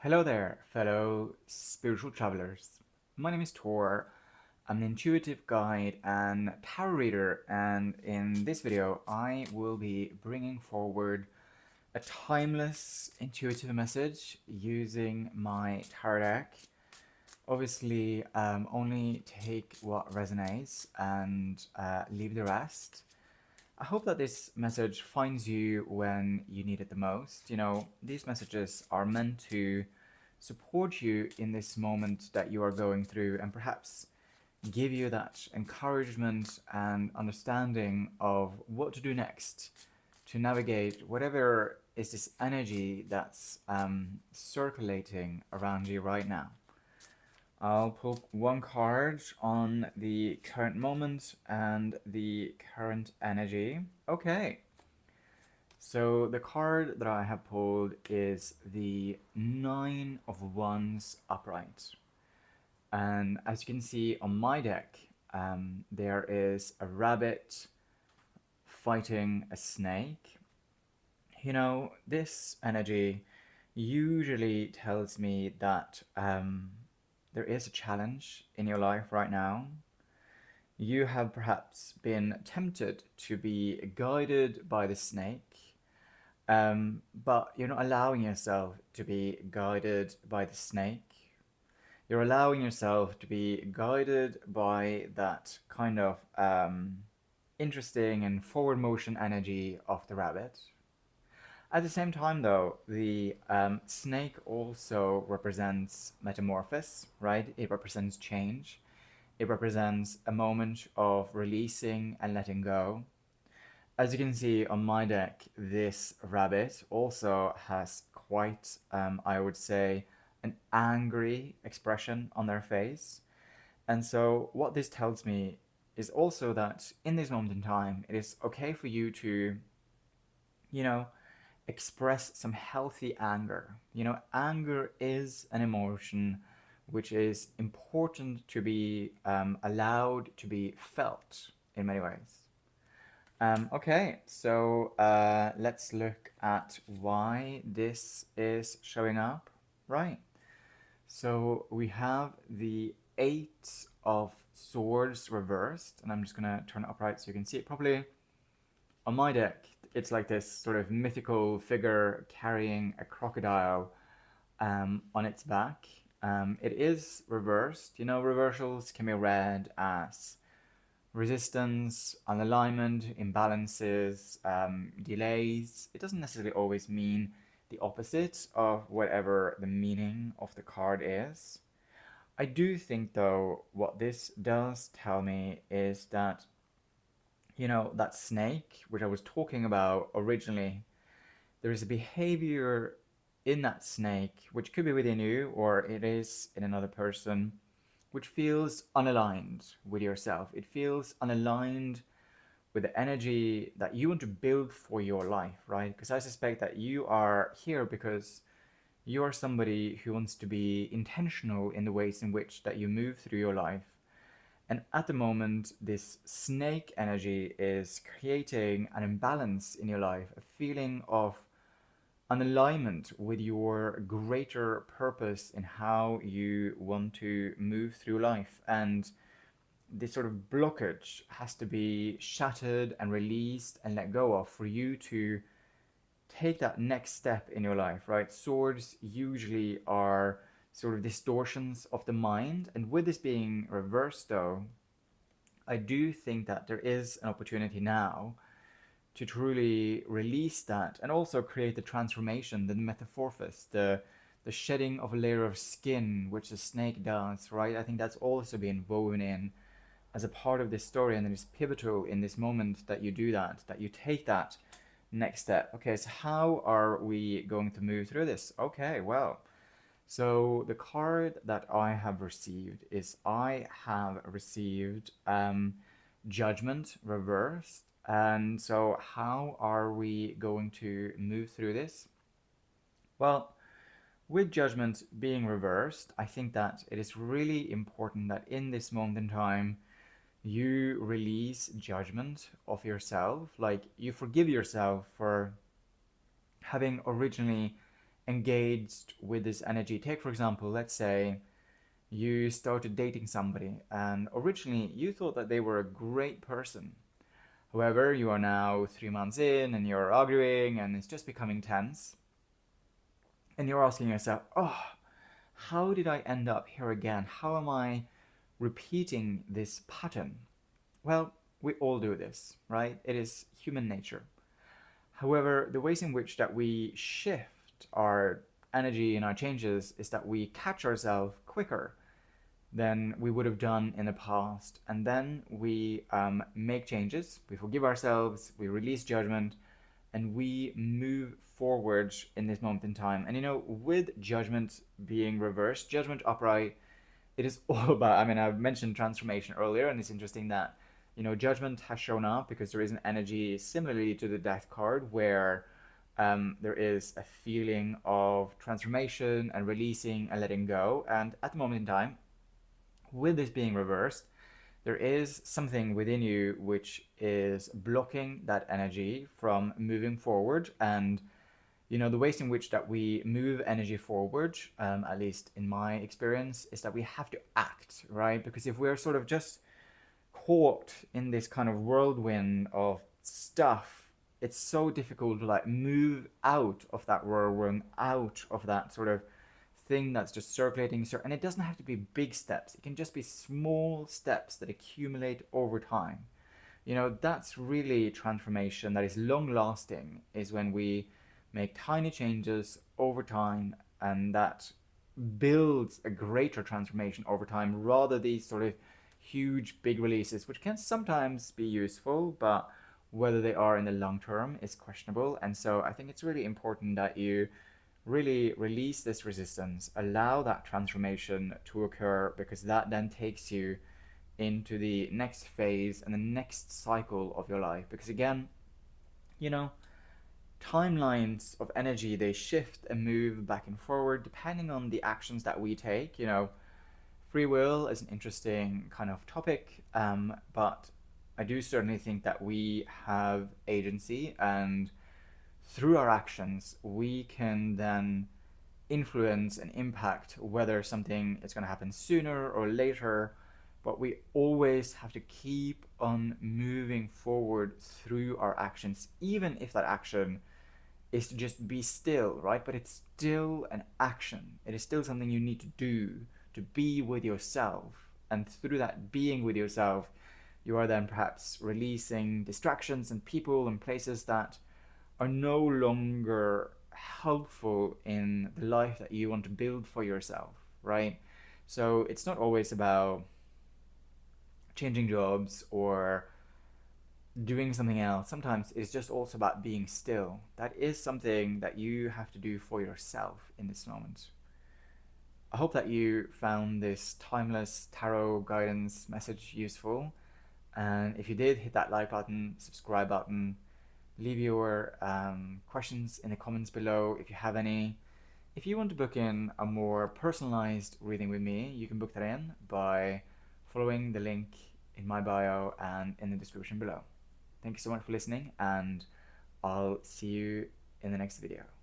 Hello there, fellow spiritual travelers. My name is Tor. I'm an intuitive guide and tarot reader, and in this video, I will be bringing forward a timeless intuitive message using my tarot deck. Obviously, only take what resonates and leave the rest. I hope that this message finds you when you need it the most. These messages are meant to support you in this moment that you are going through and perhaps give you that encouragement and understanding of what to do next to navigate whatever is this energy that's circulating around you right now. I'll pull one card on the current moment and the current energy. Okay, so the card that I have pulled is the Nine of Wands upright. And as you can see on my deck, there is a rabbit fighting a snake. This energy usually tells me that there is a challenge in your life right now. You have perhaps been tempted to be guided by the snake, but you're not allowing yourself to be guided by the snake. You're allowing yourself to be guided by that kind of interesting and forward motion energy of the rabbit. At the same time, though, the snake also represents metamorphosis, right? It represents change. It represents a moment of releasing and letting go. As you can see on my deck, this rabbit also has quite, I would say, an angry expression on their face. And so, what this tells me is also that in this moment in time, it is okay for you to, you know, express some healthy anger. Anger is an emotion which is important to be allowed to be felt in many ways. Okay, so let's look at why this is showing up. Right. So we have the Eight of Swords reversed, and I'm just gonna turn it upright so you can see it properly. On my deck, it's like this sort of mythical figure carrying a crocodile on its back. It is reversed. Reversals can be read as resistance, unalignment, imbalances, delays. It doesn't necessarily always mean the opposite of whatever the meaning of the card is. I do think, though, what this does tell me is that, that snake, which I was talking about originally, there is a behavior in that snake, which could be within you or it is in another person, which feels unaligned with yourself. It feels unaligned with the energy that you want to build for your life, right? Because I suspect that you are here because you are somebody who wants to be intentional in the ways in which that you move through your life. And at the moment, this snake energy is creating an imbalance in your life, a feeling of an alignment with your greater purpose in how you want to move through life. And this sort of blockage has to be shattered and released and let go of for you to take that next step in your life, right? Swords usually are sort of distortions of the mind. And with this being reversed, though, I do think that there is an opportunity now to truly release that and also create the transformation, the metamorphosis, the shedding of a layer of skin, which the snake does, right? I think that's also being woven in as a part of this story, and it is pivotal in this moment that you do that you take that next step. Okay, so how are we going to move through this? Okay, well, so the card that I have received is I have received Judgment reversed. And so how are we going to move through this? Well, with Judgment being reversed, I think that it is really important that in this moment in time, you release judgment of yourself. Like, you forgive yourself for having originally engaged with this energy. Take, for example, let's say you started dating somebody, and originally you thought that they were a great person. However, you are now 3 months in and you're arguing and it's just becoming tense. And you're asking yourself, oh, how did I end up here again? How am I repeating this pattern? Well, we all do this, right? It is human nature. However, the ways in which that we shift our energy and our changes is that we catch ourselves quicker than we would have done in the past. And then we make changes, we forgive ourselves, we release judgment, and we move forward in this moment in time. And with judgment being reversed, judgment upright, it is all about, I mean, I've mentioned transformation earlier, and it's interesting that, judgment has shown up because there is an energy similarly to the death card where there is a feeling of transformation and releasing and letting go. And at the moment in time, with this being reversed, there is something within you which is blocking that energy from moving forward. And the ways in which that we move energy forward, at least in my experience, is that we have to act, right? Because if we're sort of just caught in this kind of whirlwind of stuff, it's so difficult to like move out of that whirlwind, out of that sort of thing that's just circulating. And it doesn't have to be big steps, it can just be small steps that accumulate over time. That's really transformation that is long lasting, is when we make tiny changes over time, and that builds a greater transformation over time, rather these sort of huge big releases, which can sometimes be useful, but whether they are in the long term is questionable. And so I think it's really important that you really release this resistance, allow that transformation to occur, because that then takes you into the next phase and the next cycle of your life. Because again, you know, timelines of energy, they shift and move back and forward depending on the actions that we take. Free will is an interesting kind of topic, but I do certainly think that we have agency, and through our actions we can then influence and impact whether something is going to happen sooner or later. But we always have to keep on moving forward through our actions, even if that action is to just be still, right? But it's still an action. It is still something you need to do, to be with yourself. And through that being with yourself, you are then perhaps releasing distractions and people and places that are no longer helpful in the life that you want to build for yourself, right? So it's not always about changing jobs or doing something else. Sometimes it's just also about being still. That is something that you have to do for yourself in this moment. I hope that you found this timeless tarot guidance message useful. And if you did, hit that like button, subscribe button, leave your questions in the comments below if you have any. If you want to book in a more personalized reading with me, you can book that in by following the link in my bio and in the description below. Thank you so much for listening, and I'll see you in the next video.